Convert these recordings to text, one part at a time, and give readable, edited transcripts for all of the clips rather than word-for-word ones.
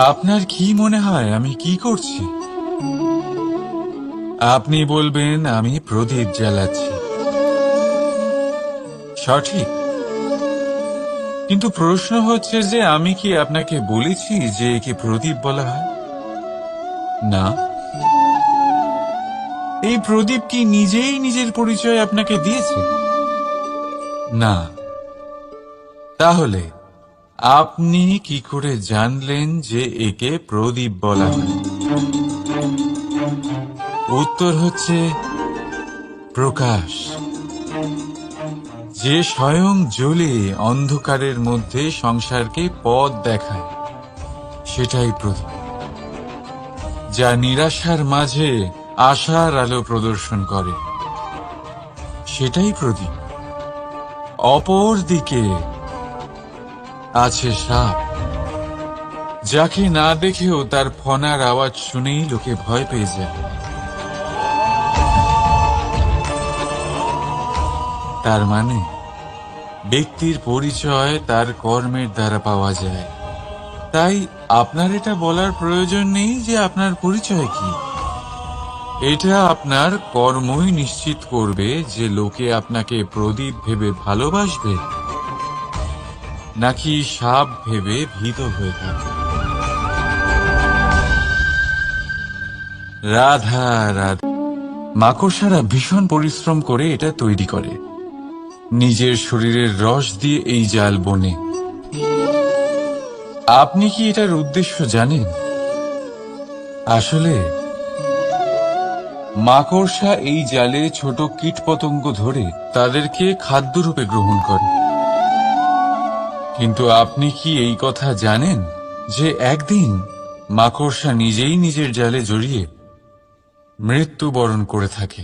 আপনার কি মনে হয় আমি কি করছি? আপনি বলবেন আমি প্রদীপ জ্বালাচ্ছি, সঠিক। কিন্তু প্রশ্ন হচ্ছে যে আমি কি আপনাকে বলেছি যে একে প্রদীপ বলা হয়? না। এই প্রদীপ কি নিজেই নিজের পরিচয় আপনাকে দিয়েছে? না। তাহলে আপনি কি করে জানলেন যে একে প্রদীপ বলা হয়? উত্তর হচ্ছে প্রকাশ, যে স্বয়ং জ্বলে অন্ধকারের মধ্যে সংসারকে পথ দেখায়, সেটাই প্রদীপ। যা নিরাশার মাঝে আশার আলো প্রদর্শন করে, সেটাই প্রদীপ। অপর দিকে আছে সাপ, যাকে না দেখেও তার ফনার আওয়াজ শুনেই লোকে ভয় পেয়ে যায়। তার মানে ব্যক্তির পরিচয় তার কর্মের দ্বারা পাওয়া যায়। তাই আপনার এটা বলার প্রয়োজন নেই যে আপনার পরিচয় কি। এটা আপনার কর্মই নিশ্চিত করবে যে লোকে আপনাকে প্রদীপ ভেবে ভালোবাসবে নাকি সাপ ভেবে ভীত হয়ে থাকে। রাধা রাধা। মাকড়সারা ভীষণ পরিশ্রম করে এটা তৈরি করে, নিজের শরীরের রস দিয়ে এই জাল বনে। আপনি কি এটার উদ্দেশ্য জানেন? আসলে মাকড়সা এই জালে ছোট কীটপতঙ্গ ধরে তাদেরকে খাদ্যরূপে গ্রহণ করে। কিন্তু আপনি কি এই কথা জানেন যে একদিন মাকড়সা নিজেই নিজের জালে জড়িয়ে মৃত্যুবরণ করে থাকে?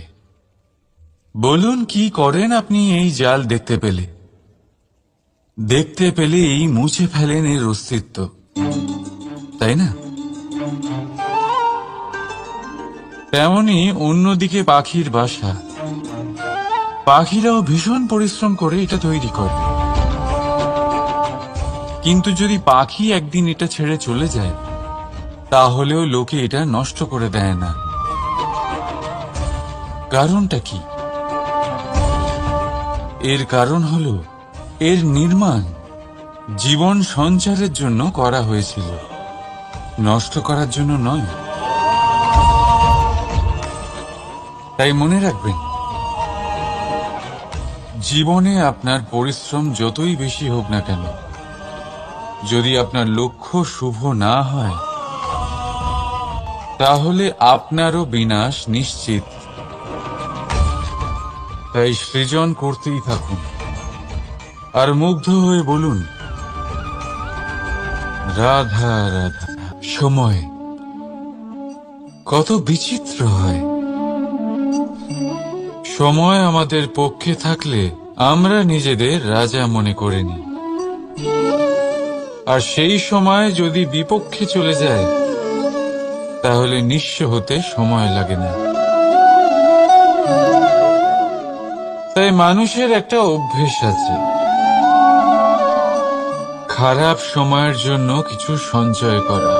বলুন, কি করেন আপনি এই জাল দেখতে পেলে? দেখতে পেলেই মুছে ফেলেন এর অস্তিত্ব, তাই না? তেমনি অন্যদিকে পাখির বাসা, পাখিরাও ভীষণ পরিশ্রম করে এটা তৈরি করে। কিন্তু যদি পাখি একদিন এটা ছেড়ে চলে যায়, তাহলেও লোকে এটা নষ্ট করে দেয় না। কারণটা কি? এর কারণ হলো এর নির্মাণ জীবন সঞ্চারের জন্য করা হয়েছিল, নষ্ট করার জন্য নয়। তাই মনে রাখবেন, জীবনে আপনার পরিশ্রম যতই বেশি হোক না কেন, যদি আপনার লক্ষ্য শুভ না হয়, তাহলে আপনারও বিনাশ নিশ্চিত। তাই সৃজন করতেই থাকুন আর মুগ্ধ হয়ে বলুন, রাধা রাধা। সময় কত বিচিত্র হয়। সময় আমাদের পক্ষে থাকলে আমরা নিজেদের রাজা মনে করে নিই, আর সেই সময় যদি বিপক্ষে চলে যায়, তাহলে নিঃস্ব হতে সময় লাগে না। তাই মানুষের একটা অভ্যেস আছে, খারাপ সময়ের জন্য কিছু সঞ্চয় করা।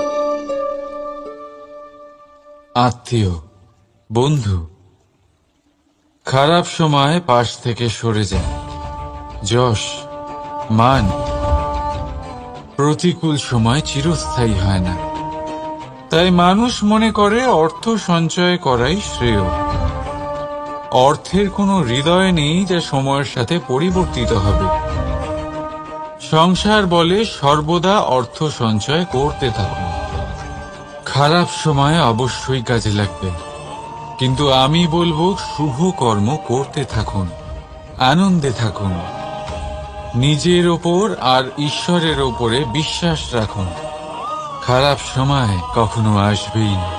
আত্মীয়, বন্ধু খারাপ সময় পাশ থেকে সরে যায়। যশ, মান প্রতিকূল সময় চিরস্থায়ী হয় না। তাই মানুষ মনে করে অর্থ সঞ্চয় করাই শ্রেয়। অর্থের কোনো হৃদয় নেই যা সময়ের সাথে পরিবর্তিত হবে। সংসার বলে সর্বদা অর্থ সঞ্চয় করতে থাকুন। খারাপ সময় অবশ্যই কাজে লাগবে, কিন্তু আমি বলবো শুভ কর্ম করতে থাকুন, আনন্দে থাকুন, নিজের ওপর আর ঈশ্বরের ওপরে বিশ্বাস রাখুন। খারাপ সময় কখনো আসবেই না।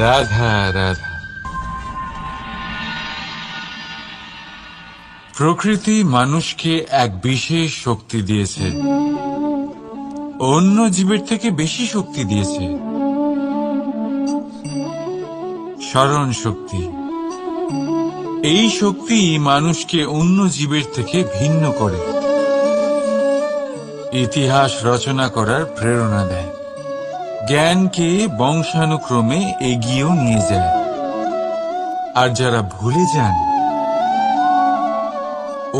রাধা রাধা। প্রকৃতি মানুষকে এক বিশেষ শক্তি দিয়েছে, অন্য জীবের থেকে বেশি শক্তি দিয়েছে। স্মরণ শক্তি। এই শক্তি মানুষকে অন্য জীবের থেকে ভিন্ন করে। ইতিহাস রচনা করার প্রেরণা দেয়, জ্ঞানকে বংশানুক্রমে এগিয়েও নিয়ে যায়। আর যারা ভুলে যান,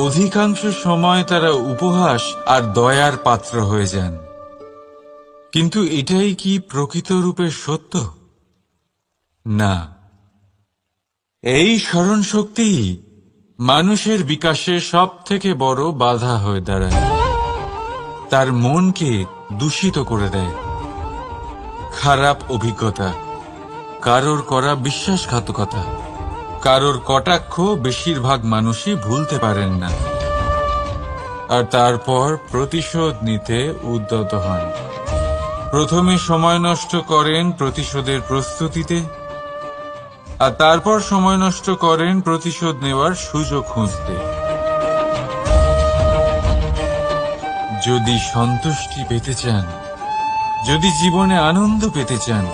অধিকাংশ সময় তারা উপহাস আর দয়ার পাত্র হয়ে যান। কিন্তু এটাই কি প্রকৃত রূপে সত্য? না। এই স্মরণ শক্তি মানুষের বিকাশের সব থেকে বড় বাধা হয়ে দাঁড়ায়। তার মনকে দূষিত করে দেয়। খারাপ অভিজ্ঞতা, কারোর করা বিশ্বাসঘাতকতা, কারোর কটাক্ষ বেশিরভাগ মানুষই ভুলতে পারেন না, আর তারপর প্রতিশোধ নিতে উদ্যত হন। প্রথমে সময় নষ্ট করেন প্রতিশোধের প্রস্তুতিতে, আর তারপর সময় নষ্ট করেন প্রতিশোধ নেওয়ার সুযোগ খুঁজতে। যদি সন্তুষ্টি পেতে চান, যদি জীবনে আনন্দ পেতে চান,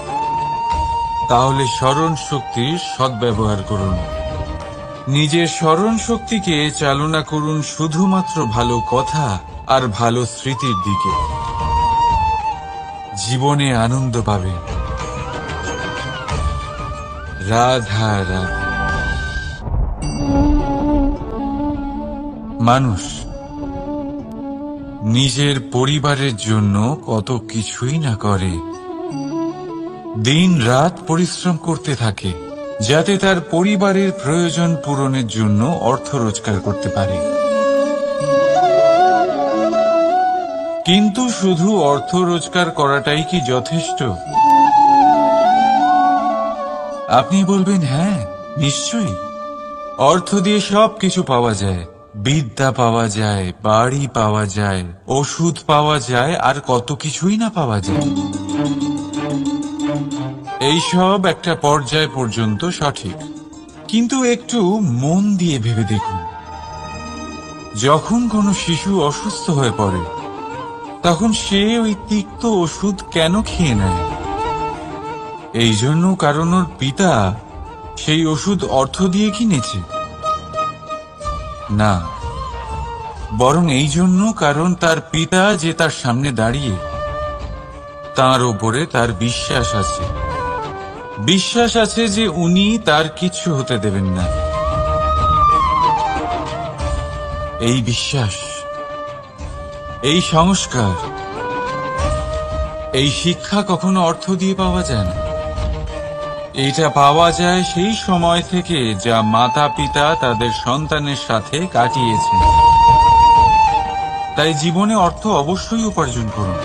তাহলে স্মরণ শক্তির সদ্ব্যবহার করুন। নিজের স্মরণ শক্তিকে চালনা করুন শুধুমাত্র ভালো কথা আর ভালো স্মৃতির দিকে। জীবনে আনন্দ পাবেন। রাধা রাধা। মানুষ নিজের পরিবারের জন্য কত কিছুই না করে, দিন রাত পরিশ্রম করতে থাকে যাতে তার পরিবারের প্রয়োজন পূরণের জন্য অর্থ রোজগার করতে পারে। কিন্তু শুধু অর্থ রোজগার করাটাই কি যথেষ্ট? আপনি বলবেন, হ্যাঁ নিশ্চয়ই, অর্থ দিয়ে সব কিছু পাওয়া যায়। বিদ্যা পাওয়া যায়, বাড়ি পাওয়া যায়, ওষুধ পাওয়া যায়, আর কত কিছুই না পাওয়া যায়। এইসব একটা পর্যায় পর্যন্ত সঠিক, কিন্তু একটু মন দিয়ে ভেবে দেখুন, যখন কোনো শিশু অসুস্থ হয়ে পড়ে, তখন সে ওই তিক্ত ওষুধ কেন খেয়ে নেয়? এই জন্য কারণ ওর পিতা সেই ওষুধ অর্থ দিয়ে কিনেছে? না, বরং এই জন্য কারণ তার পিতা যে তার সামনে দাঁড়িয়ে, তার ওপরে তার বিশ্বাস আছে। বিশ্বাস আছে যে উনি তার কিছু হতে দেবেন না। এই বিশ্বাস, এই সংস্কার, এই শিক্ষা কখনো অর্থ দিয়ে পাওয়া যায় না। এটা পাওয়া যায় সেই সময় থেকে যা মাতা পিতা তাদের সন্তানের সাথে কাটিয়েছেন। তাই জীবনে অর্থ অবশ্যই উপার্জন করুন,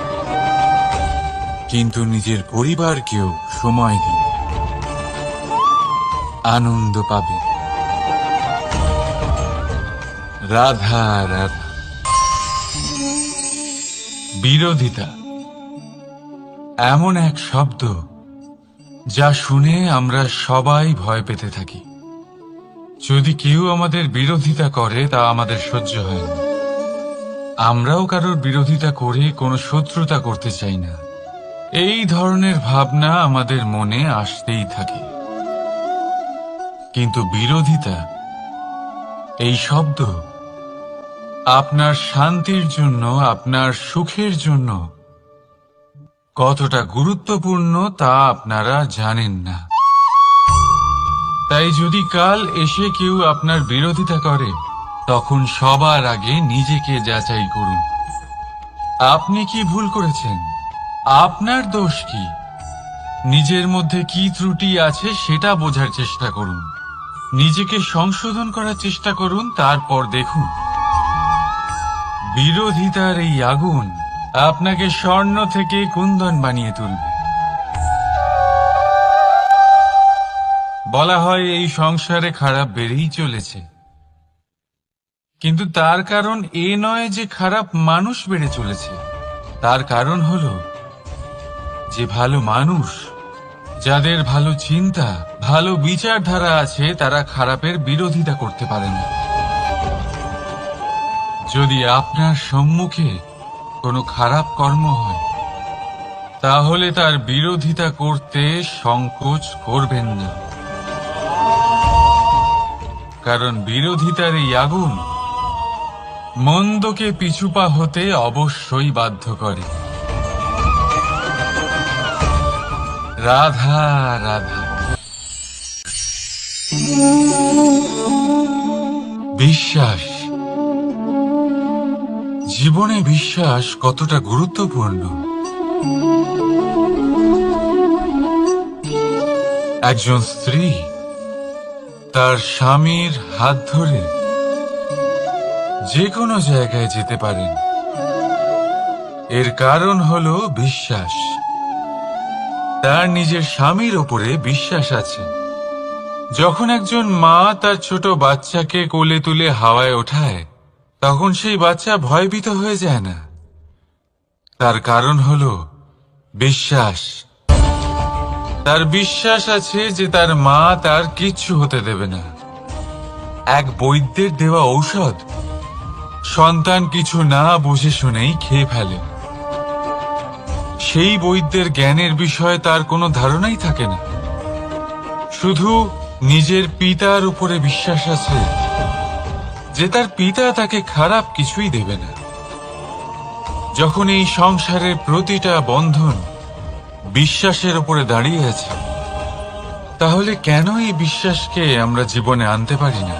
কিন্তু নিজের পরিবারকেও সময় দিন, আনন্দ পাবেন। রাধা রাধা। বিরোধিতা এমন এক শব্দ যা শুনে আমরা সবাই ভয় পেতে থাকি। যদি কেউ আমাদের বিরোধিতা করে তা আমাদের সহ্য হয় না। আমরাও কারোর বিরোধিতা করে কোনো শত্রুতা করতে চাই না। এই ধরনের ভাবনা আমাদের মনে আসতেই থাকে। কিন্তু বিরোধিতা, এই শব্দ আপনার শান্তির জন্য, আপনার সুখের জন্য কতটা গুরুত্বপূর্ণ তা আপনারা জানেন না। তাই যদি কাল এসে কেউ আপনার বিরোধিতা করে, তখন সবার আগে নিজেকে যাচাই করুন। আপনি কি ভুল করেছেন? আপনার দোষ কি? নিজের মধ্যে কি ত্রুটি আছে সেটা বোঝার চেষ্টা করুন। নিজেকে সংশোধন করার চেষ্টা করুন, তারপর দেখুন বিরোধিতার এই আগুন আপনাকে স্বর্ণ থেকে কুন্দন বানিয়ে তুলবে। বলা হয় এই সংসারে খারাপ বেড়েই চলেছে, কিন্তু তার কারণ এ নয় যে খারাপ মানুষ বেড়ে চলেছে। তার কারণ হলো যে ভালো মানুষ, যাদের ভালো চিন্তা, ভালো বিচারধারা আছে, তারা খারাপের বিরোধিতা করতে পারে না। যদি আপনার সম্মুখে কোনো খারাপ কর্ম হয়, তাহলে তার বিরোধিতা করতে সংকোচ করবেন না, কারণ বিরোধিতার এই আগুন মন্দকে পিছুপা হতে অবশ্যই বাধ্য করে। রাধা রাধা। বিশ্বাস, জীবনে বিশ্বাস কতটা গুরুত্বপূর্ণ। একজন স্ত্রী তার স্বামীর হাত ধরে যে কোনো জায়গায় যেতে পারেন, এর কারণ হলো বিশ্বাস। তার নিজের স্বামীর ওপরে বিশ্বাস আছে। যখন একজন মা তার ছোট বাচ্চাকে কোলে তুলে হাওয়ায় ওঠায়, তখন সেই বাচ্চা ভয়ভীত হয়ে যায় না। তার কারণ হলো বিশ্বাস। তার বিশ্বাস আছে যে তার মা তার কিচ্ছু হতে দেবে না। এক বৈদ্যের দেওয়া ঔষধ সন্তান কিছু না বুঝে শুনেই খেয়ে ফেলে। সেই বৈদ্যের জ্ঞানের বিষয়ে তার কোনো ধারণাই থাকে না। শুধু নিজের পিতার উপরে বিশ্বাস আছে যে তার পিতা তাকে খারাপ কিছুই দেবে না। যখন এই সংসারের প্রতিটা বন্ধন বিশ্বাসের উপরে দাঁড়িয়ে আছে, তাহলে কেন এই বিশ্বাসকে আমরা জীবনে আনতে পারি না?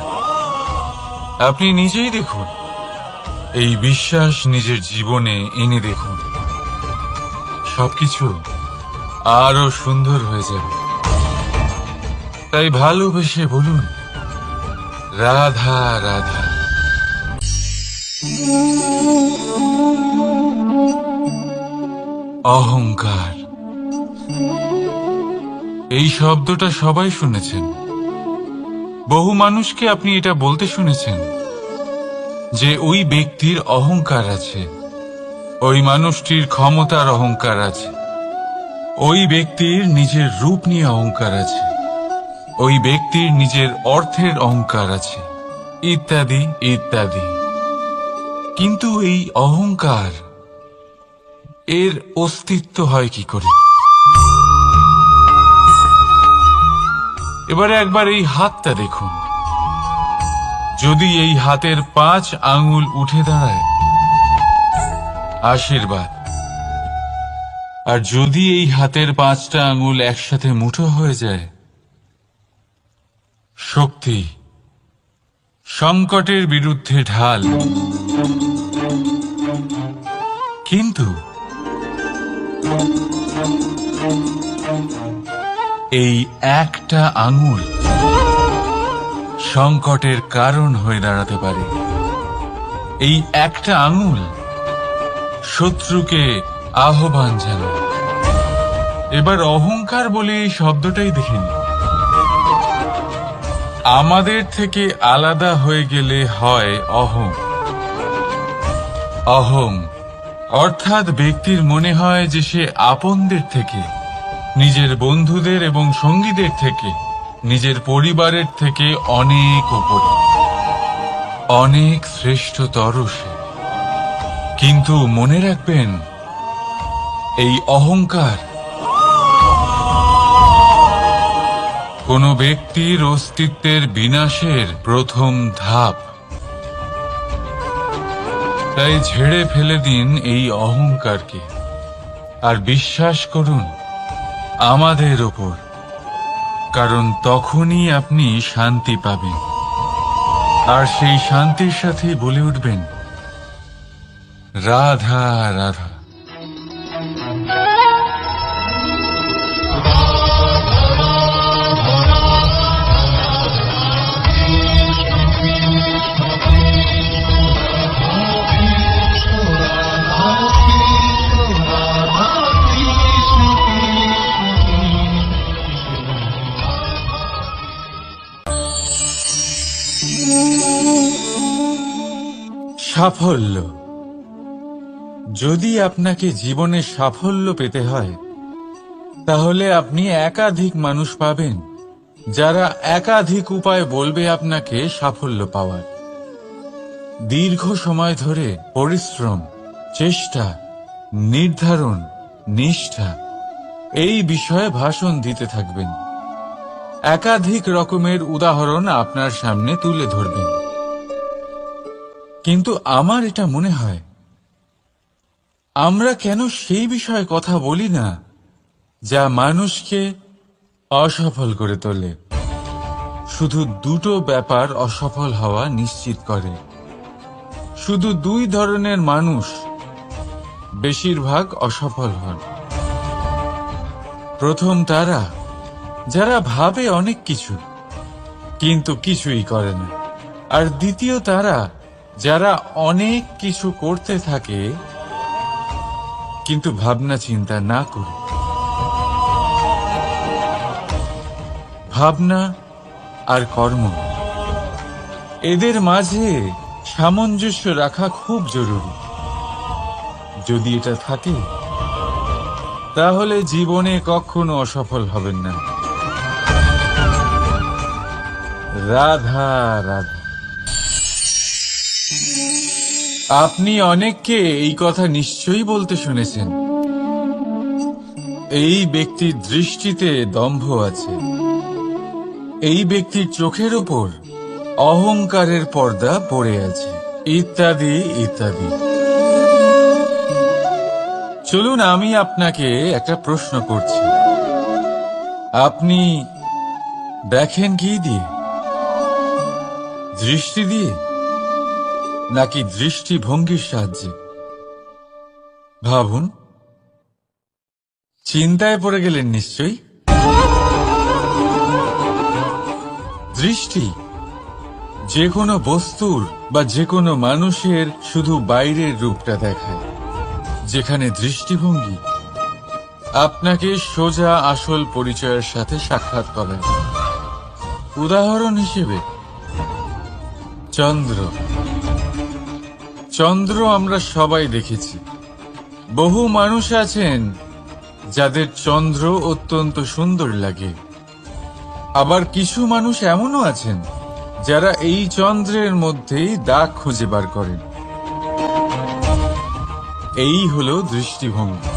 আপনি নিজেই দেখুন, এই বিশ্বাস নিজের জীবনে এনে দেখুন, সবকিছু আরো সুন্দর হয়ে যাবে। তাই ভালোবেসে বলুন, রাধা রাধা। অহংকার, এই শব্দটা সবাই শুনেছেন। বহু মানুষকে আপনি এটা বলতে শুনেছেন যে ওই ব্যক্তির অহংকার আছে, ওই মানুষটির ক্ষমতার অহংকার আছে, ওই ব্যক্তির নিজের রূপ নিয়ে অহংকার আছে, ওই ব্যক্তির নিজের অর্থের অহংকার আছে, ইত্যাদি ইত্যাদি। কিন্তু এই অহংকার, এর অস্তিত্ব হয় কি করে? এবারে একবার এই হাতটা দেখুন। যদি এই হাতের 5 আঙ্গুল উঠে দাঁড়ায়, আশীর্বাদ। আর যদি এই হাতের 5টা আঙ্গুল একসাথে মুঠো হয়ে যায়, শক্তি, সংকটের বিরুদ্ধে ঢাল। কিন্তু এই একটা আঙুল সংকটের কারণ হয়ে দাঁড়াতে পারে। এই একটা আঙুল শত্রুকে আহ্বান জানায়। এবার অহংকার বলে এই শব্দটাই দেখে নিন। আমাদের থেকে আলাদা হয়ে গেলে হয় অহং। অহং অর্থাৎ ব্যক্তির মনে হয় যে সে আপনদের থেকে, নিজের বন্ধুদের এবং সঙ্গীদের থেকে, নিজের পরিবারের থেকে অনেক উপরে, অনেক শ্রেষ্ঠতর সে। কিন্তু মনে রাখবেন, এই অহংকার কোনো ব্যক্তির অস্তিত্বের বিনাশের প্রথম ধাপ। তাই ঝেড়ে ফেলে দিন এই অহংকারকে, আর বিশ্বাস করুন আমাদের ওপর, কারণ তখনই আপনি শান্তি পাবেন। আর সেই শান্তির সাথে বলে উঠবেন, রাধা রাধা। সাফল্য। যদি আপনাকে জীবনে সাফল্য পেতে হয়, তাহলে আপনি একাধিক মানুষ পাবেন যারা একাধিক উপায় বলবে আপনাকে সাফল্য পাওয়ার। দীর্ঘ সময় ধরে পরিশ্রম, চেষ্টা, নির্ধারণ, নিষ্ঠা এই বিষয়ে ভাষণ দিতে থাকবেন। একাধিক রকমের উদাহরণ আপনার সামনে তুলে ধরবেন। কিন্তু আমার এটা মনে হয়, আমরা কেন সেই বিষয়ে কথা বলি না যা মানুষকে অসফল করে তোলে? শুধু দুটো ব্যাপার অসফল হওয়া নিশ্চিত করে। শুধু দুই ধরনের মানুষ বেশিরভাগ অসফল হন। প্রথম তারা যারা ভাবে অনেক কিছু কিন্তু কিছুই করে না, আর দ্বিতীয় তারা যারা অনেক কিছু করতে থাকে কিন্তু ভাবনা চিন্তা না করে। ভাবনা আর কর্ম, এদের মাঝে সামঞ্জস্য রাখা খুব জরুরি। যদি এটা থাকে তাহলে জীবনে কখনো অসফল হবেন না। রাধা রাধা। আপনি অনেককে এই কথা নিশ্চয়ই বলতে শুনেছেন, এই ব্যক্তির দৃষ্টিতে দম্ভ আছে, এই ব্যক্তির চোখের ওপর অহংকারের পর্দা পড়ে আছে, ইত্যাদি ইত্যাদি। চলুন আমি আপনাকে একটা প্রশ্ন করছি, আপনি দেখেন কি দিয়ে? দৃষ্টি দিয়ে নাকি দৃষ্টিভঙ্গির সাহায্যে? ভাবুন। চিন্তায় পড়ে গেলেন নিশ্চয়ই। দৃষ্টি যে কোনো বস্তুর বা যে কোনো মানুষের শুধু বাইরের রূপটা দেখায়, যেখানে দৃষ্টিভঙ্গি আপনাকে সোজা আসল পরিচয়ের সাথে সাক্ষাৎ করেন। উদাহরণ হিসেবে চন্দ্র। চন্দ্র আমরা সবাই দেখেছি। বহু মানুষ আছেন যাদের চন্দ্র অত্যন্ত সুন্দর লাগে, আবার কিছু মানুষ এমনও আছেন যারা এই চন্দ্রের মধ্যেই দাগ খুঁজে বার করেন। এই হলো দৃষ্টিভঙ্গি।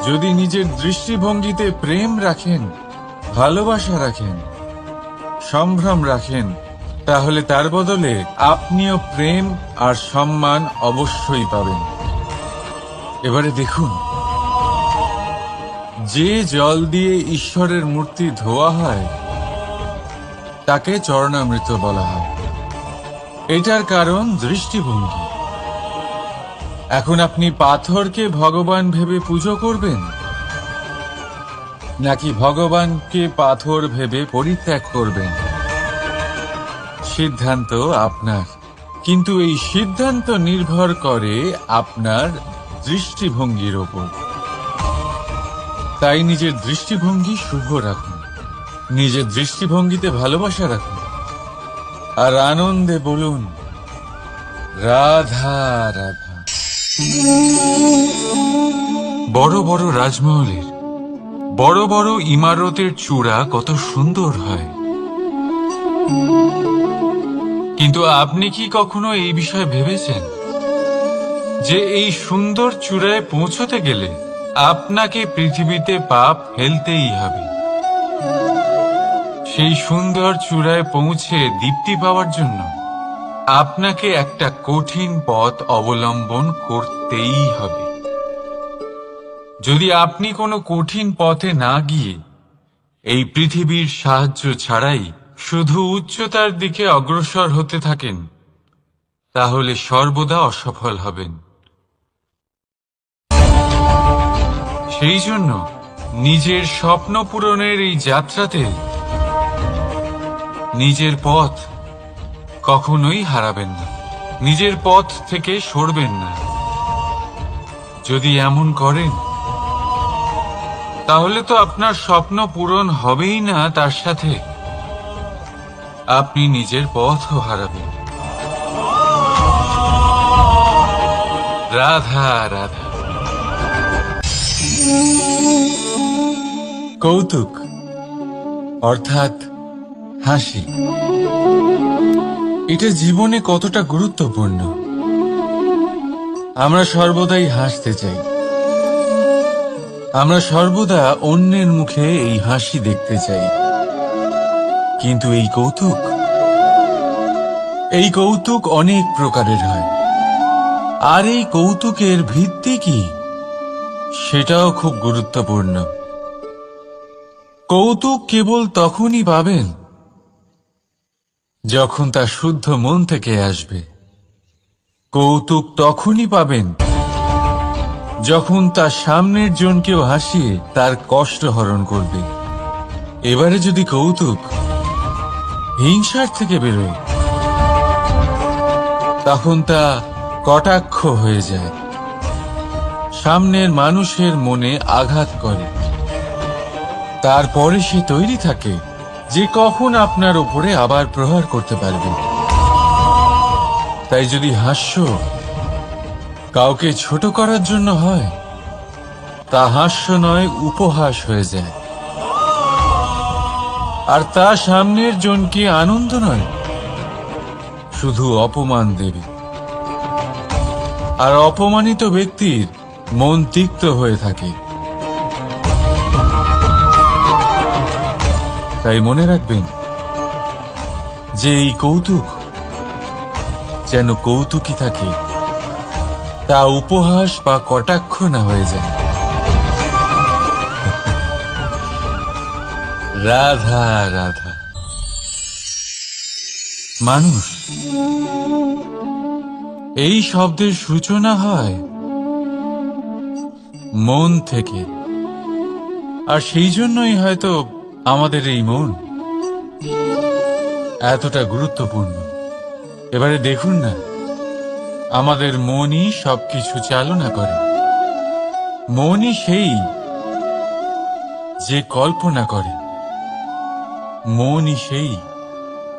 যদি নিজের দৃষ্টিভঙ্গিতে প্রেম রাখেন, ভালোবাসা রাখেন, সম্ভ্রম রাখেন, তাহলে তার বদলে আপনিও প্রেম আর সম্মান অবশ্যই পাবেন। এবারে দেখুন, যে জল দিয়ে ঈশ্বরের মূর্তি ধোয়া হয় তাকে চরণামৃত বলা হয়। এটার কারণ দৃষ্টিভঙ্গি। এখন আপনি পাথরকে ভগবান ভেবে পুজো করবেন নাকি ভগবানকে পাথর ভেবে পরিত্যাগ করবেন? সিদ্ধান্ত আপনার, কিন্তু এই সিদ্ধান্ত নির্ভর করে আপনার দৃষ্টিভঙ্গির ওপর। তাই নিজের দৃষ্টিভঙ্গি শুভ রাখুন, নিজের দৃষ্টিভঙ্গিতে ভালোবাসা রাখুন, আর আনন্দে বলুন রাধা রাধা। বড় বড় রাজমহলের বড় বড় ইমারতের চূড়া কত সুন্দর হয়, কিন্তু আপনি কি কখনো এই বিষয়ে ভেবেছেন যে এই সুন্দর চূড়ায় পৌঁছতে গেলে আপনাকে পৃথিবীতে পা ফেলতেই হবে? সেই সুন্দর চূড়ায় পৌঁছে দীপ্তি পাওয়ার জন্য আপনাকে একটা কঠিন পথ অবলম্বন করতেই হবে। যদি আপনি কোনো কঠিন পথে না গিয়ে এই পৃথিবীর সাহায্য ছাড়াই শুধু উচ্চতার দিকে অগ্রসর হতে থাকেন, তাহলে সর্বদা অসফল হবেন। সেই জন্য নিজের স্বপ্ন পূরণের এই যাত্রাতে নিজের পথ কখনোই হারাবেন না, নিজের পথ থেকে সরবেন না। যদি এমন করেন তাহলে তো আপনার স্বপ্ন পূরণ হবেই না, তার সাথে আপনি নিজের পথও হারাবেন। রাধা রাধা। কৌতুক অর্থাৎ হাসি, এটা জীবনে কতটা গুরুত্বপূর্ণ। আমরা সর্বদাই হাসতে চাই, আমরা সর্বদা অন্যের মুখে এই হাসি দেখতে চাই, কিন্তু এই কৌতুক, এই কৌতুক অনেক প্রকারের হয়, আর এই কৌতুকের ভিত্তি কি সেটাও খুব গুরুত্বপূর্ণ। কৌতুক কেবল তখনই পাবেন যখন তা শুদ্ধ মন থেকে আসবে। কৌতুক তখনই পাবেন যখন তার সামনের জনকেও হাসিয়ে তার কষ্ট হরণ করবে। এবারে যদি কৌতুক হিংসার থেকে বেরোয়, তখন তা কটাক্ষ হয়ে যায়, সামনের মানুষের মনে আঘাত করে। তারপরে সে তৈরি থাকে যে কখন আপনার উপরে আবার প্রহার করতে পারবে। তাই যদি হাস্য কাউকে ছোট করার জন্য হয়, তা হাস্য নয়, উপহাস হয়ে যায়। আর তা সামনের জনকে আনন্দ নয়, শুধু অপমান দেবে। আর অপমানিত ব্যক্তির মন তিক্ত হয়ে থাকে। তাই মনে রাখবেন যে এই কৌতুক যেন কৌতুকই থাকে, তা উপহাস বা কটাক্ষ না হয়ে যায়। রাধা রাধা। মানুষ এই শব্দের সূচনা হয় মন থেকে, আর সেই জন্যই হয়তো আমাদের এই মন এতটা গুরুত্বপূর্ণ। এবারে দেখুন না, আমাদের মনই সবকিছু চালনা করে। মনই সেই যে কল্পনা করে, মনই সেই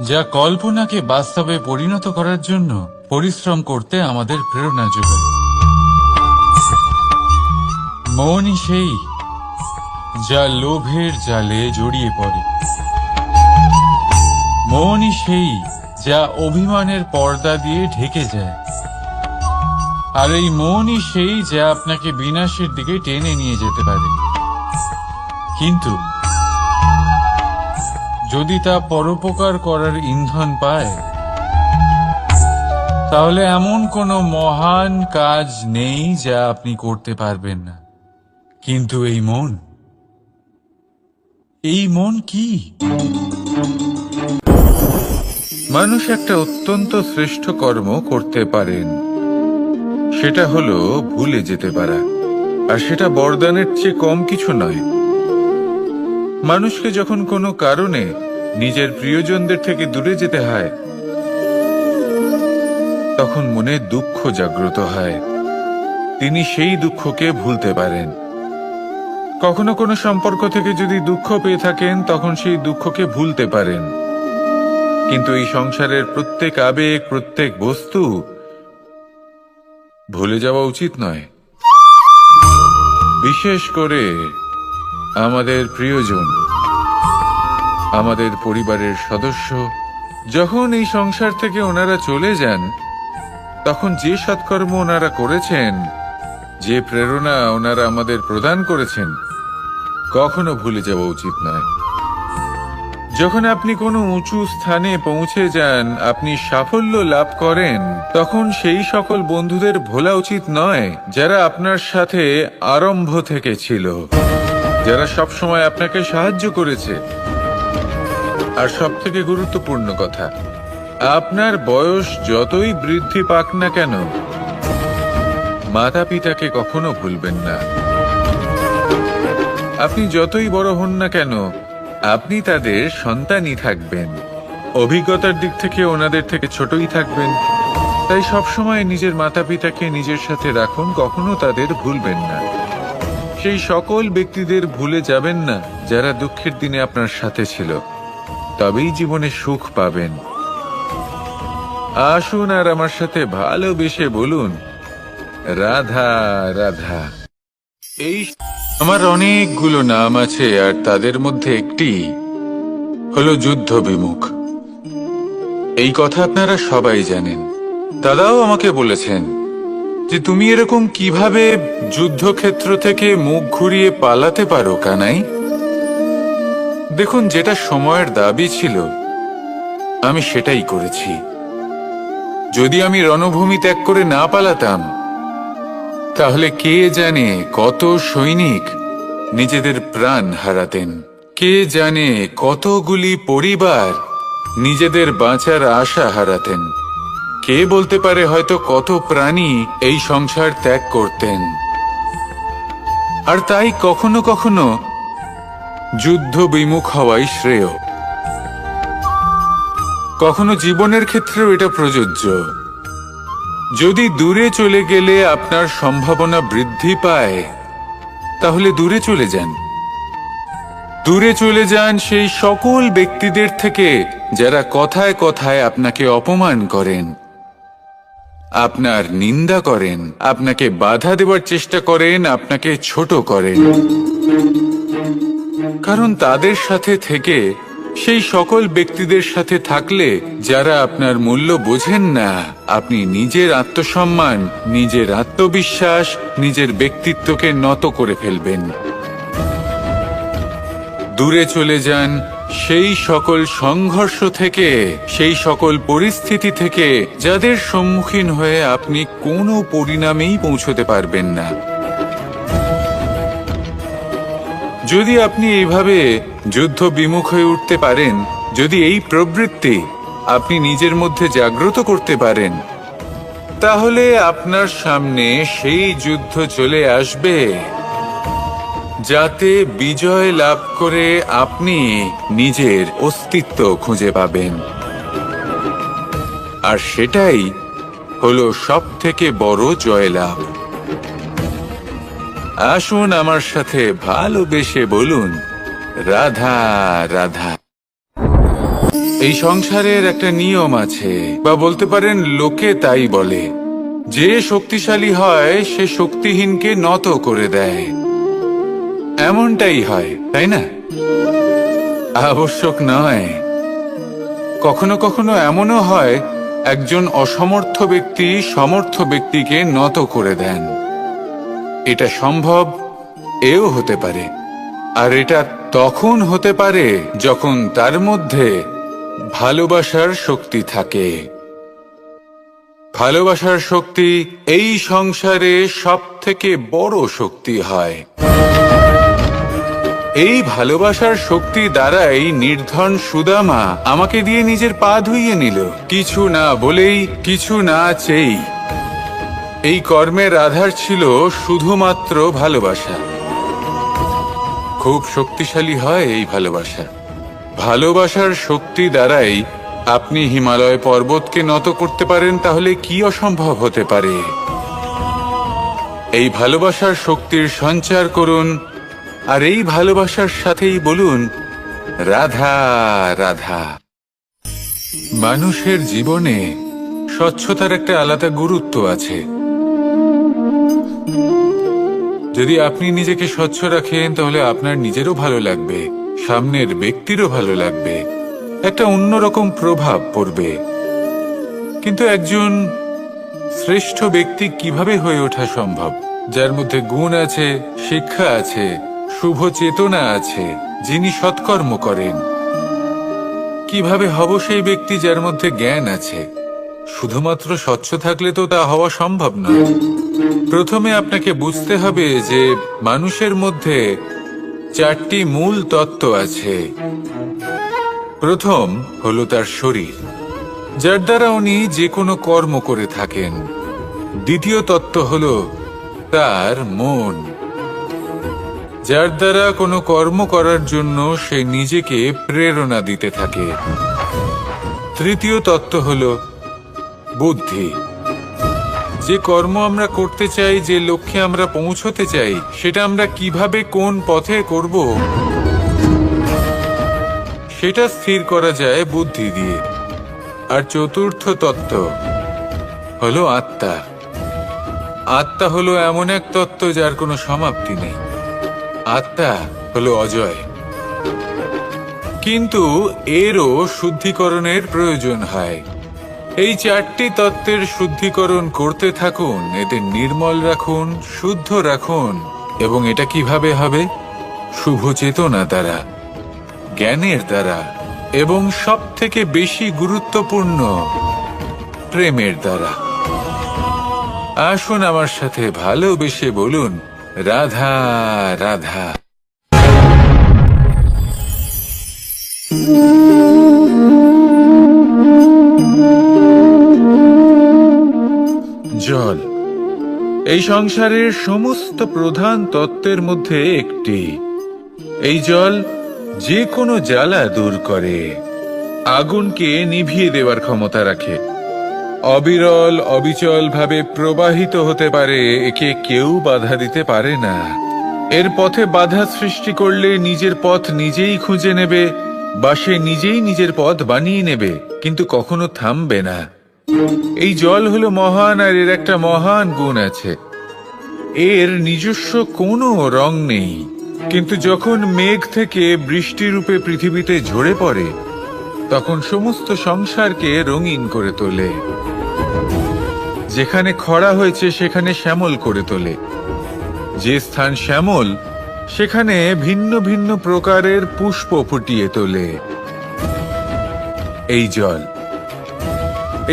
যা কল্পনাকে বাস্তবে পরিণত করার জন্য পরিশ্রম করতে আমাদের প্রেরণা যোগায়। মনই সেই যা লোভের জালে জড়িয়ে পড়ে। মনই সেই যা অভিমানের পর্দা দিয়ে ঢেকে যায়। আর এই মনই সেই যা আপনাকে বিনাশের দিকে টেনে নিয়ে যেতে পারে। কিন্তু যদি তা পরোপকার করার ইন্ধন পায়, তাহলে এমন কোনো মহান কাজ নেই যা আপনি করতে পারবেন না। কিন্তু এই মন কি? মানুষ একটা অত্যন্ত শ্রেষ্ঠ কর্ম করতে পারেন, সেটা হলো ভুলে যেতে পারা। আর সেটা বরদানের চেয়ে কম কিছু নয়। মানুষকে যখন কোনো কারণে নিজের প্রিয়জনদের থেকে দূরে যেতে হয়, তখন মনে দুঃখ জাগ্রত হয়। তিনি সেই দুঃখকে ভুলতে পারেন। কখনো কোনো সম্পর্ক থেকে যদি দুঃখ পেয়ে থাকেন, তখন সেই দুঃখকে ভুলতে পারেন। কিন্তু এই সংসারের প্রত্যেক আবেগ, প্রত্যেক বস্তু ভুলে যাওয়া উচিত নয়। বিশেষ করে আমাদের প্রিয়জন, আমাদের পরিবারের সদস্য। যখন এই সংসার থেকে ওনারা চলে যান, তখন যে সৎকর্ম ওনারা করেছেন, যে প্রেরণা ওনারা আমাদের প্রদান করেছেন, কখনো ভুলে যাওয়া উচিত নয়। যখন আপনি কোনো উঁচু স্থানে পৌঁছে যান, আপনি সাফল্য লাভ করেন, তখন সেই সকল বন্ধুদের ভোলা উচিত নয় যারা আপনার সাথে আরম্ভ থেকে ছিল, যারা সব সময় আপনাকে সাহায্য করেছে। আর সবথেকে গুরুত্বপূর্ণ কথা, আপনার বয়স যতই বৃদ্ধি পাক না কেন, মাতা পিতাকে কখনো ভুলবেন না। আপনি যতই বড় হন না কেন, আপনি তাদের সন্তানই থাকবেন। অভিজ্ঞতার দিক থেকে ওনাদের থেকে ছোটই থাকবেন। তাই সবসময় নিজের মাতা পিতাকে নিজের সাথে রাখুন, কখনো তাদের ভুলবেন না। সেই সকল ব্যক্তিদের ভুলে যাবেন না যারা দুঃখের দিনে আপনার সাথে ছিল, তবেই জীবনে সুখ পাবেন। আসুন আর আমার সাথে ভালোবেসে বলুন, রাধা রাধা। এই আমার অনেকগুলো নাম আছে, আর তাদের মধ্যে একটি হলো যুদ্ধ বিমুখ। এই কথা আপনারা সবাই জানেন। দাদাও আমাকে বলেছেন যে তুমি এরকম কিভাবে যুদ্ধক্ষেত্র থেকে মুখ ঘুরিয়ে পালাতে পারো কানাই। দেখুন, যেটা সময়ের দাবি ছিল আমি সেটাই করেছি। যদি আমি রণভূমি ত্যাগ করে না পালাতাম, তাহলে কে জানে কত সৈনিক নিজেদের প্রাণ হারাতেন, কে জানে কতগুলি পরিবার নিজেদের বাঁচার আশা হারাতেন, কে বলতে পারে হয়তো কত প্রাণী এই সংসার ত্যাগ করতেন। আর তাই কখনো কখনো যুদ্ধ বিমুখ হওয়াই শ্রেয়। কখনো জীবনের ক্ষেত্রেও এটা প্রযোজ্য। যদি দূরে চলে গেলে আপনার সম্ভাবনা বৃদ্ধি পায়, তাহলে দূরে চলে যান। দূরে চলে যান সেই সকল ব্যক্তিদের থেকে যারা কথায় কথায় আপনাকে অপমান করেন, আপনার নিন্দা করেন, আপনাকে বাধা দেওয়ার চেষ্টা করেন, আপনাকে ছোট করেন। কারণ তাদের সাথে থেকে, সেই সকল ব্যক্তিদের সাথে থাকলে যারা আপনার মূল্য বোঝেন না, আপনি নিজের আত্মসম্মান, নিজের আত্মবিশ্বাস, নিজের ব্যক্তিত্বকে নত করে ফেলবেন। দূরে চলে যান সেই সকল সংঘর্ষ থেকে, সেই সকল পরিস্থিতি থেকে যাদের সম্মুখীন হয়ে আপনি কোনো পরিণামেই পৌঁছতে পারবেন না। যদি আপনি এইভাবে যুদ্ধ বিমুখ হয়ে উঠতে পারেন, যদি এই প্রবৃত্তি আপনি নিজের মধ্যে জাগ্রত করতে পারেন, তাহলে আপনার সামনে সেই যুদ্ধ চলে আসবে যাতে বিজয় লাভ করে আপনি নিজের অস্তিত্ব খুঁজে পাবেন। আর সেটাই হলো সবথেকে বড় জয়লাভ। আসুন আমার সাথে ভালোবেসে বলুন, রাধা রাধা। এই সংসারের একটা নিয়ম আছে, বা বলতে পারেন লোকে তাই বলে, যে শক্তিশালী হয় সে শক্তিহীনকে নত করে দেয়। এমনটাই হয়, তাই না? আবশ্যক নয়। কখনো কখনো এমনও হয় একজন অসমর্থ ব্যক্তি সমর্থ ব্যক্তিকে নত করে দেন। এটা সম্ভব, এও হতে পারে। আর এটা তখন হতে পারে যখন তার মধ্যে ভালোবাসার শক্তি থাকে। ভালোবাসার শক্তি এই সংসারে সবথেকে বড় শক্তি হয়। এই ভালোবাসার শক্তি দ্বারাই নির্ধন সুদামা আমাকে দিয়ে নিজের পা ধুইয়ে নিল, কিছু না বলেই, কিছু না চেয়েই। এই কর্মের আধার ছিল শুধুমাত্র ভালোবাসা। খুব শক্তিশালী হয় এই ভালোবাসা। ভালোবাসার শক্তি দ্বারাই আপনি হিমালয় পর্বতকে নত করতে পারেন, তাহলে কি অসম্ভব হতে পারে? এই ভালোবাসার শক্তির সঞ্চার করুন, আর এই ভালোবাসার সাথেই বলুন, রাধা রাধা। মানুষের জীবনে স্বচ্ছতার একটা আলাদা গুরুত্ব আছে। যদি আপনি নিজেকে স্বচ্ছ রাখেন, তাহলে আপনার নিজেরও ভালো লাগবে, সামনের ব্যক্তিরও ভালো লাগবে, একটা অন্যরকম প্রভাব পড়বে। কিন্তু একজন শ্রেষ্ঠ ব্যক্তি কিভাবে হয়ে ওঠা সম্ভব? যার মধ্যে গুণ আছে, শিক্ষা আছে, শুভ চেতনা আছে, যিনি সৎকর্ম করেন। কিভাবে হব সেই ব্যক্তি যার মধ্যে জ্ঞান আছে? শুধুমাত্র স্বচ্ছ থাকলে তো তা হওয়া সম্ভব নয়। প্রথমে আপনাকে বুঝতে হবে যে মানুষের মধ্যে 4টি মূল তত্ত্ব আছে। প্রথম হলো তার শরীর, যার দ্বারা উনি যে কোনো কর্ম করে থাকেন। দ্বিতীয় তত্ত্ব হলো তার মন, যার দ্বারা কোনো কর্ম করার জন্য সে নিজেকে প্রেরণা দিতে থাকে। তৃতীয় তত্ত্ব হলো বুদ্ধি, যে কর্ম আমরা করতে চাই, যে লক্ষ্যে আমরা পৌঁছতে চাই, সেটা আমরা কিভাবে কোন পথে করব সেটা স্থির করা যায় বুদ্ধি দিয়ে। আর চতুর্থ তত্ত্ব হলো আত্মা। আত্মা হলো এমন এক তত্ত্ব যার কোনো সমাপ্তি নেই। আত্মা হলো অজয়। কিন্তু এরও শুদ্ধিকরণের প্রয়োজন হয়। এই 4টি তত্ত্বের শুদ্ধিকরণ করতে থাকুন, এদের নির্মল রাখুন, শুদ্ধ রাখুন। এবং এটা কিভাবে হবে? শুভ চেতনা দ্বারা, জ্ঞানের দ্বারা, এবং সবথেকে বেশি গুরুত্বপূর্ণ প্রেমের দ্বারা। আসুন আমার সাথে ভালোবেসে বলুন, রাধা রাধা। জল এই সংসারের সমস্ত প্রধান তত্ত্বের মধ্যে একটি। এই জল যে কোনো জ্বালা দূর করে, আগুনকে নিভিয়ে দেওয়ার ক্ষমতা রাখে, অবিরল অবিচল ভাবে প্রবাহিত হতে পারে, একে কেউ বাধা দিতে পারে না। এর পথে বাধা সৃষ্টি করলে নিজের পথ নিজেই খুঁজে নেবে, বা সে নিজেই নিজের পথ বানিয়ে নেবে, কিন্তু কখনো থামবে না। এই জল হলো মহান, আর এর একটা মহান গুণ আছে, এর নিজস্ব কোনো রং নেই, কিন্তু যখন মেঘ থেকে বৃষ্টি রূপে পৃথিবীতে ঝরে পড়ে তখন সমস্ত সংসারকে রঙিন করে তোলে। যেখানে খরা হয়েছে সেখানে শ্যামল করে তোলে, যে স্থান শ্যামল সেখানে ভিন্ন ভিন্ন প্রকারের পুষ্প ফুটিয়ে তোলে। এই জল,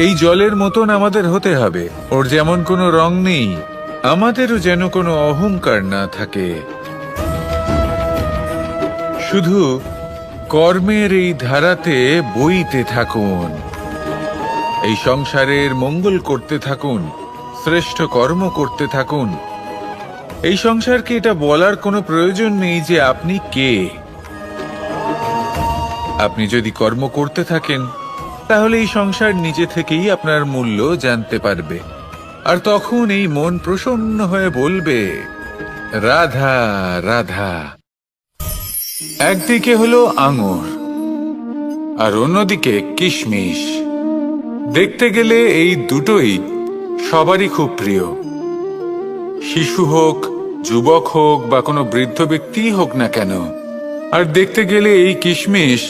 এই জলের মতন আমাদের হতে হবে। ওর যেমন কোনো রং নেই, আমাদেরও যেন কোনো অহংকার না থাকে। শুধু কর্মের এই ধারাতে বইতে থাকুন, এই সংসারের মঙ্গল করতে থাকুন, শ্রেষ্ঠ কর্ম করতে থাকুন। এই সংসারকে এটা বলার কোনো প্রয়োজন নেই যে আপনি কে। আপনি যদি কর্ম করতে থাকেন তাহলে এই সংসার নিজে থেকেই আপনার মূল্য জানতে পারবে, আর তখন এই মন প্রসন্ন হয়ে বলবে, রাধা রাধা। একদিকে হলো আঙুর আর অন্যদিকে কিশমিশ। দেখতে গেলে এই দুটোই সবারই খুব প্রিয়। শিশু হোক, যুবক হোক, বা কোনো বৃদ্ধ ব্যক্তিই হোক না কেন। আর দেখতে গেলে এই কিশমিশ,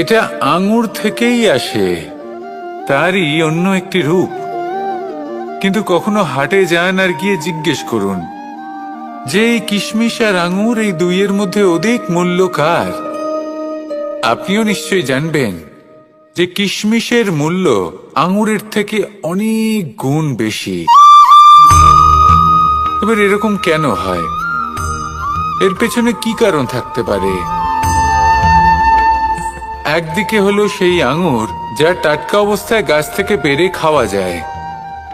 এটা আঙুর থেকেই আসে, তারই অন্য একটি রূপ। কিন্তু কখনো হাটে যান আর গিয়ে জিজ্ঞেস করুন যে এই কিশমিশ আর আঙুর, এই দুইয়ের মধ্যে অধিক মূল্য কার? আপনিও নিশ্চয়ই জানবেন যে কিশমিশের মূল্য আঙুরের থেকে অনেক গুণ বেশি। এবার এরকম কেন হয়? এর পেছনে কি কারণ থাকতে পারে? একদিকে হলো সেই আঙুর যা টাটকা অবস্থায় গাছ থেকে পেড়ে খাওয়া যায়,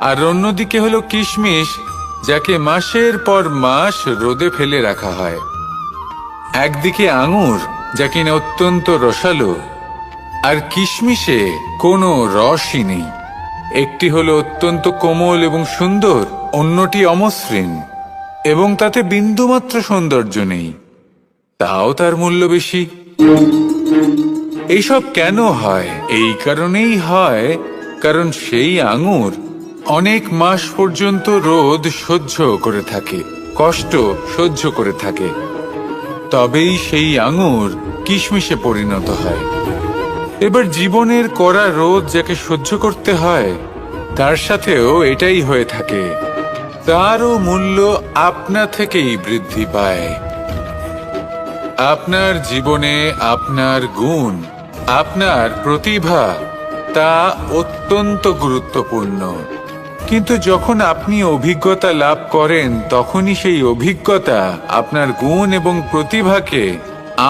আর অন্যদিকে হলো কিশমিশ যাকে মাসের পর মাস রোদে ফেলে রাখা হয়। একদিকে আঙুর যা কিনা অত্যন্ত রসালো, আর কিশমিশে কোনো রসই নেই। একটি হলো অত্যন্ত কোমল এবং সুন্দর, অন্যটি অমসৃণ এবং তাতে বিন্দুমাত্র সৌন্দর্য নেই, তাও তার মূল্য বেশি। এইসব কেন হয়? এই কারণেই হয় কারণ সেই আঙুর অনেক মাস পর্যন্ত রোদ সহ্য করে থাকে, কষ্ট সহ্য করে থাকে, তবেই সেই আঙুর কিশমিশে পরিণত হয়। এবার জীবনের কড়া রোদ যাকে সহ্য করতে হয়, তার সাথেও এটাই হয়ে থাকে। তারও মূল্য আপনা থেকেই বৃদ্ধি পায়। আপনার জীবনে আপনার গুণ, আপনার প্রতিভা, তা অত্যন্ত গুরুত্বপূর্ণ। কিন্তু যখন আপনি অভিজ্ঞতা লাভ করেন তখনই সেই অভিজ্ঞতা আপনার গুণ এবং প্রতিভাকে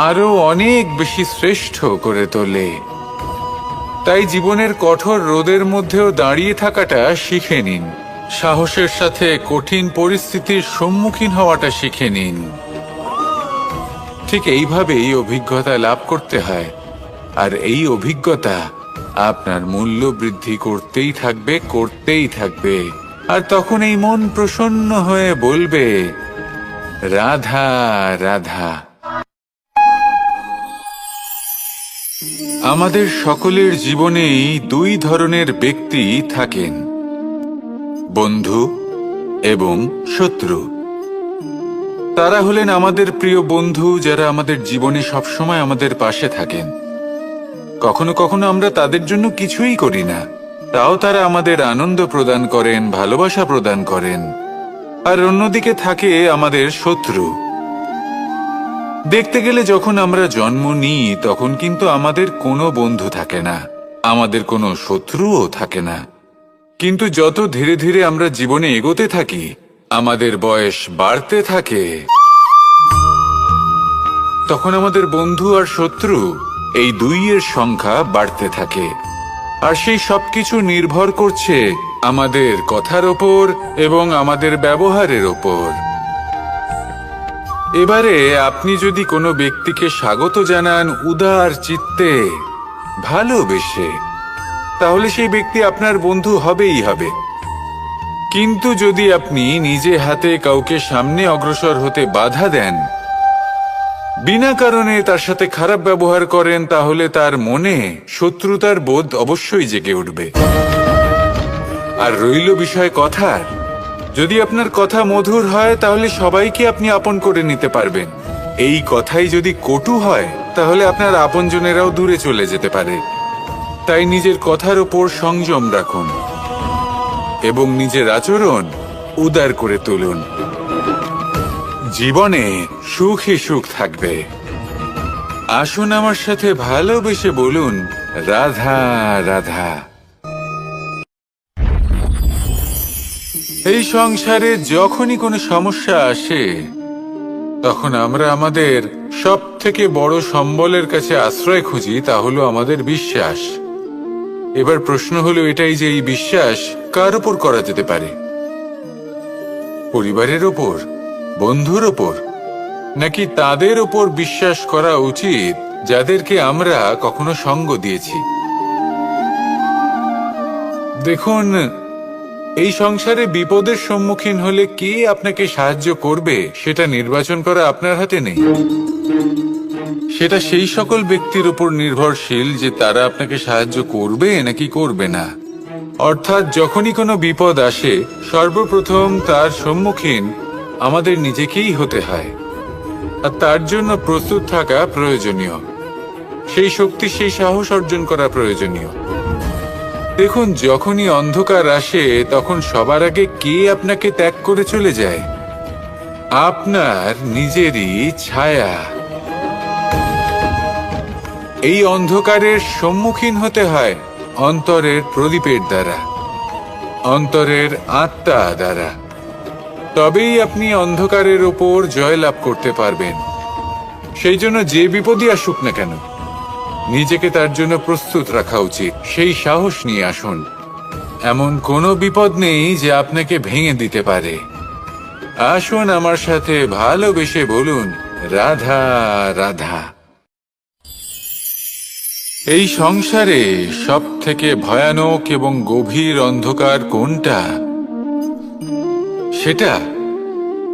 আরো অনেক বেশি শ্রেষ্ঠ করে তোলে। তাই জীবনের কঠোর রোদের মধ্যেও দাঁড়িয়ে থাকাটা শিখে নিন, সাহসের সাথে কঠিন পরিস্থিতির সম্মুখীন হওয়াটা শিখে নিন। ঠিক এইভাবেই অভিজ্ঞতা লাভ করতে হয়, আর এই অভিজ্ঞতা আপনার মূল্য বৃদ্ধি করতেই থাকবে, করতেই থাকবে। আর তখন এই মন প্রসন্ন হয়ে বলবে, রাধা রাধা। আমাদের সকলের জীবনেই দুই ধরনের ব্যক্তি থাকেন, বন্ধু এবং শত্রু। তারা হলেন আমাদের প্রিয় বন্ধু, যারা আমাদের জীবনে সবসময় আমাদের পাশে থাকেন। কখনো কখনো আমরা তাদের জন্য কিছুই করি না, তাও তারা আমাদের আনন্দ প্রদান করেন, ভালোবাসা প্রদান করেন। আর অন্যদিকে থাকে আমাদের শত্রু। দেখতে গেলে যখন আমরা জন্ম নিই তখন কিন্তু আমাদের কোনো বন্ধু থাকে না, আমাদের কোনো শত্রুও থাকে না। কিন্তু যত ধীরে ধীরে আমরা জীবনে এগোতে থাকি, আমাদের বয়স বাড়তে থাকে, তখন আমাদের বন্ধু আর শত্রু এই দুইয়ের সংখ্যা বাড়তে থাকে। আর সেই সবকিছু নির্ভর করছে আমাদের কথার ওপর এবং আমাদের ব্যবহারের ওপর। এবারে আপনি যদি কোনো ব্যক্তিকে স্বাগত জানান উদার চিত্তে, ভালোবেসে, তাহলে সেই ব্যক্তি আপনার বন্ধু হবেই হবে। কিন্তু যদি আপনি নিজে হাতে কাউকে সামনে অগ্রসর হতে বাধা দেন, বিনা কারণে তার সাথে খারাপ ব্যবহার করেন, তাহলে তার মনে শত্রুতার বোধ অবশ্যই জেগে উঠবে। আর রইল বিষয় কথার, যদি আপনার কথা মধুর হয় তাহলে সবাইকে আপনি আপন করে নিতে পারবেন। এই কথাই যদি কটু হয় তাহলে আপনার আপনজনেরাও দূরে চলে যেতে পারে। তাই নিজের কথার উপর সংযম রাখুন এবং নিজের আচরণ উদার করে তুলুন। জীবনে সুখই সুখ থাকবে। আসুন আমার সাথে ভালোবেসে বলুন, রাধা রাধা। এই সংসারে যখনই কোনো সমস্যা আসে, তখন আমরা আমাদের সব থেকে বড় সম্বলের কাছে আশ্রয় খুঁজি, তা হলো আমাদের বিশ্বাস। এবার প্রশ্ন হলো এটাই যে এই বিশ্বাস কার উপর করা যেতে পারে? পরিবারের ওপর, বন্ধুর ওপর, নাকি তাদের ওপর বিশ্বাস করা উচিত যাদেরকে আমরা কখনো সঙ্গ দিয়েছি? দেখুন, এই সংসারে বিপদের সম্মুখীন হলে কে আপনাকে সাহায্য করবে সেটা নির্বাচন করা আপনার হাতে নেই। সেটা সেই সকল ব্যক্তির উপর নির্ভরশীল যে তারা আপনাকে সাহায্য করবে নাকি করবে না। অর্থাৎ যখনই কোনো বিপদ আসে, সর্বপ্রথম তার সম্মুখীন আমাদের নিজেকেই হতে হয়। আর তার জন্য প্রস্তুত থাকা প্রয়োজনীয়, সেই শক্তি, সেই সাহস অর্জন করা প্রয়োজনীয়। দেখুন, যখনই অন্ধকার আসে তখন সবার আগে কে আপনাকে ত্যাগ করে চলে যায়? আপনার নিজেরই ছায়া। এই অন্ধকারের সম্মুখীন হতে হয় অন্তরের প্রদীপের দ্বারা, অন্তরের আত্মা দ্বারা। তবেই আপনি অন্ধকারের ওপর জয়লাভ করতে পারবেন। সেই জন্য যে বিপদই আসুক না কেন, নিজেকে তার জন্য প্রস্তুত রাখা উচিত। সেই সাহস নিয়ে আসুন। এমন কোনো বিপদ নেই যে আপনাকে ভেঙে দিতে পারে। আসুন আমার সাথে ভালোবেসে বলুন, রাধা রাধা। এই সংসারে সব থেকে ভয়ানক এবং গভীর অন্ধকার কোনটা? সেটা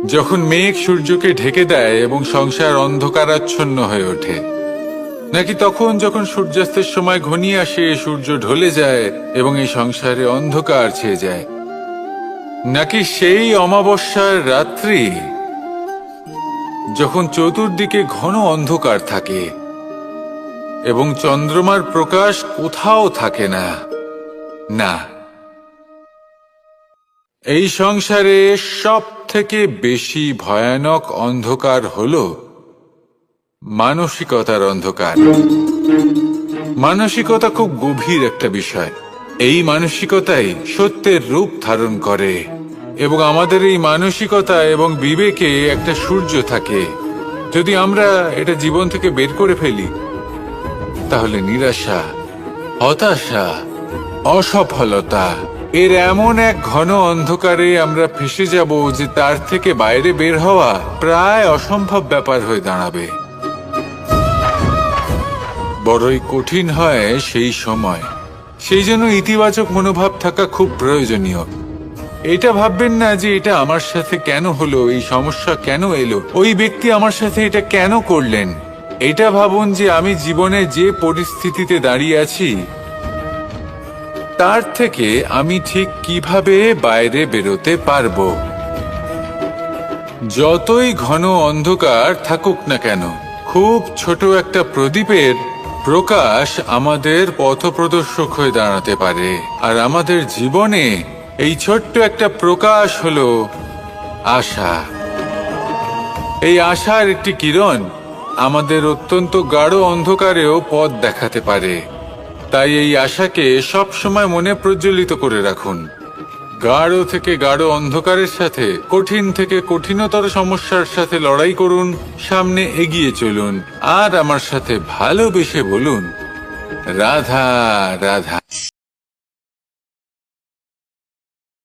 যখন মেঘ সূর্যকে ঢেকে দেয় এবং সংসার অন্ধকারাচ্ছন্ন হয়ে ওঠে, নাকি তখন যখন সূর্যাস্তের সময় ঘনিয়ে আসে, সূর্য ঢলে যায় এবং এই সংসারে অন্ধকার ছেয়ে যায়, নাকি সেই অমাবস্যার রাত্রি যখন চতুর্দিকে ঘন অন্ধকার থাকে এবং চন্দ্রমার প্রকাশ কোথাও থাকে না? না, এই সংসারে সব থেকে বেশি ভয়ানক অন্ধকার হলো মানসিকতার অন্ধকার। মানসিকতা খুব গভীর একটা বিষয়। এই মানসিকতাই সত্যের রূপ ধারণ করে এবং আমাদের এই মানসিকতা এবং বিবেকে একটা সূর্য থাকে। যদি আমরা এটা জীবন থেকে বের করে ফেলি, তাহলে নিরাশা, হতাশা, অসফলতা এর এমন এক ঘন অন্ধকারে আমরা ফেসে যাব যে তার থেকে বাইরে বের হওয়া প্রায় অসম্ভব ব্যাপার হয়ে দাঁড়াবে। বড়ই কঠিন হয় সেই সময়। সেই জন্য ইতিবাচক মনোভাব থাকা খুব প্রয়োজনীয়। এটা ভাববেন না যে এটা আমার সাথে কেন হলো, এই সমস্যা কেন এলো, ওই ব্যক্তি আমার সাথে এটা কেন করলেন। এটা ভাবুন যে আমি জীবনে যে পরিস্থিতিতে দাঁড়িয়ে আছি তার থেকে আমি ঠিক কিভাবে বাইরে বেরোতে পারবো। যতই ঘন অন্ধকার থাকুক না কেন, খুব ছোট একটা প্রদীপের প্রকাশ আমাদের পথপ্রদর্শক হয়ে দাঁড়াতে পারে। আর আমাদের জীবনে এই ছোট্ট একটা প্রকাশ হলো আশা। এই আশার একটি কিরণ আমাদের অত্যন্ত গাঢ় অন্ধকারেও পথ দেখাতে পারে। তাই এই আশাকে সব সময় মনে প্রজ্বলিত করে রাখুন। গাঢ় থেকে গাঢ় অন্ধকারের সাথে, কঠিন থেকে কঠিনতর সমস্যার সাথে লড়াই করুন, সামনে এগিয়ে চলুন, আর আমার সাথে ভালোবেসে বলুন, রাধা রাধা।